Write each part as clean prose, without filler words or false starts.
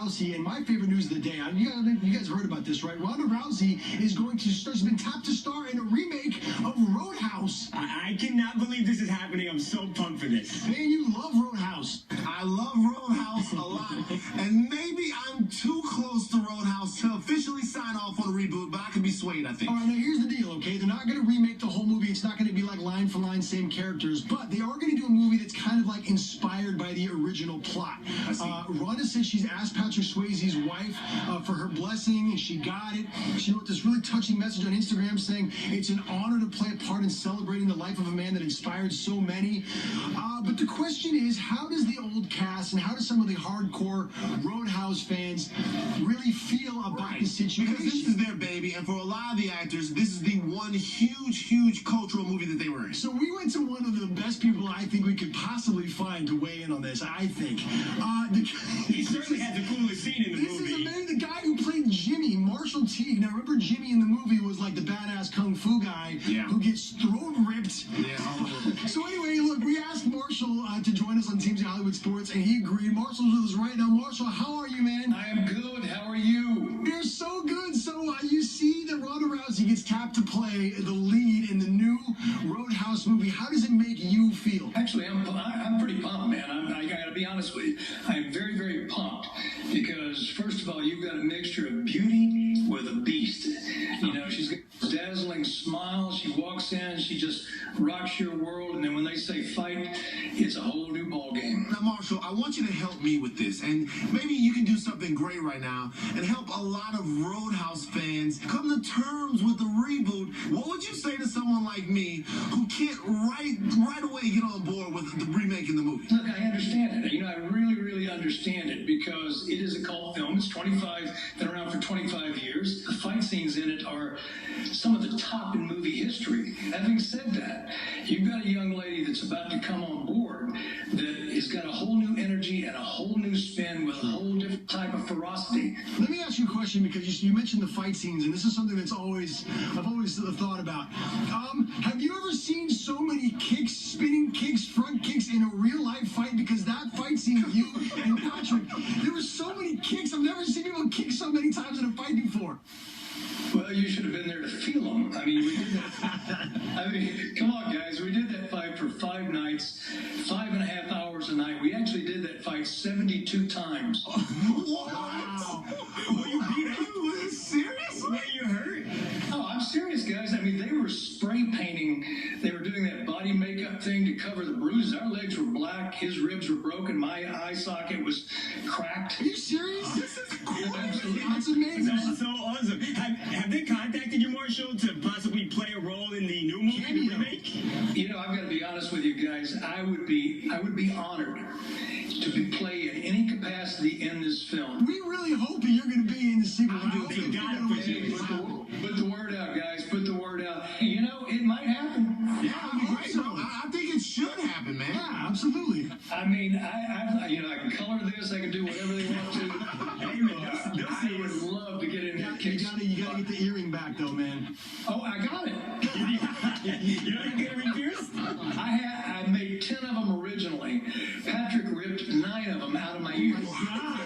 And my favorite news of the day, you guys heard about this, right? Ronda Rousey is going to start, has been tapped to star in a remake of Roadhouse. I cannot believe this is happening. I'm so pumped for this. Man, you love Roadhouse. I love Roadhouse a lot, and maybe I'm too close to Roadhouse to officially sign off on a reboot, but I can be swayed, I think. All right, now here's the deal, okay? They're not going to remake the whole movie. It's not going to be like line for line, same characters, but they are going to do a movie that's kind of like inspired by the original plot. Ronda said she's asked Patrick Swayze's wife for her blessing, and she got it. She wrote this really touching message on Instagram saying it's an honor to play a part in celebrating the life of a man that inspired so many. But the question is, how does the old cast and how do some of the hardcore Roadhouse fans really feel about the situation? Because this is their baby, and for a lot of the actors, this is the one huge cultural movie that they were in. So we went to one of the best people I think we could possibly find to weigh in on this, I think. He certainly has the coolest scene in the movie. This is amazing. The guy who played Jimmy, Marshall Teague. Now, remember Jimmy in the movie was like the badass kung fu guy who gets throat ripped. Yeah. So anyway, look, we asked Marshall to join us on TMZ Hollywood Sports, and he agreed. Marshall's with us right now. Marshall, how are you, man? I am good. How are you? You're so good. So you see that Ronda Rousey gets tapped to play the lead in the new Roadhouse movie. How does it make you feel? Actually, I'm pretty pumped, man. I got to be honest with you. I'm very pumped because, first of all, you've got a mixture of beauty with a beast. You know, she's got a dazzling smile. She walks in, she just rocks your world, and then when they say fight, it's a whole new ball game. Now, Marshall, I want you to help me with this, and maybe you can do something great right now and help a lot of Roadhouse fans come to terms with the reboot. What would you say to someone like me who can't right away get on board with the remake in the movie? Look, I understand it. You know, I really understand it because it is a cult film. It's been around for 25 years. The fight scenes in it are some of the top in movie history. Having said that, you've got a young lady that's about to come on board that has got a whole new energy and a whole new spin with a whole different type of ferocity. Let me ask you a question because you mentioned the fight scenes, and this is something that's I've always thought about. Have you ever seen so many kicks, spinning kicks, front kicks in a real life fight? Because that fight scene of you and Patrick, there were so many kicks. I've never seen people kick so many times in a fight before. Well, you should have been there to feel them. I mean, we did that. I mean, come on, guys. We did that fight for 5 nights, 5.5 hours a night. We actually did that fight 72 times. What? Wow. Well, you beat him. Are you serious? Man, you hurt. Oh, I'm serious, guys. I mean, they were spray painting. They were doing that body makeup thing to cover the bruises. Our legs were black. His ribs were broken. My eye socket was cracked. Are you serious? This is cool. That's amazing. That's so awesome. Have they contacted you, Marshall, to possibly play a role in the new movie remake? You know, I've got to be honest with you guys. I would be honored to play in any capacity in this film. We really hope that you're going to be in the sequel. They got it for you. Put the word out, guys. Put the word out. You know, it might happen. Yeah, I hope Great. so. I think it should happen, man. Yeah, absolutely. I mean, I can color this. I can do whatever they want to. Hey, man, they'll see I would us. love to get in there. You gotta get the earring back, though, man. Oh, I got it. You know you get it re-pierced? I made 10 of them originally. Patrick ripped 9 of them out of my ears.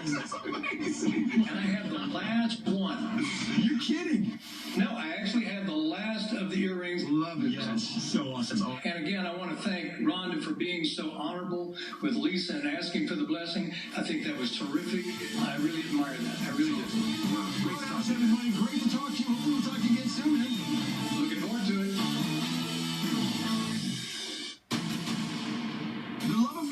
That's amazing. And I have the last one. You're kidding. No, I actually have the last of the earrings. Love it. Yes, so awesome. And again, I want to thank Rhonda for being so honorable with Lisa and asking for the blessing. I think that was terrific.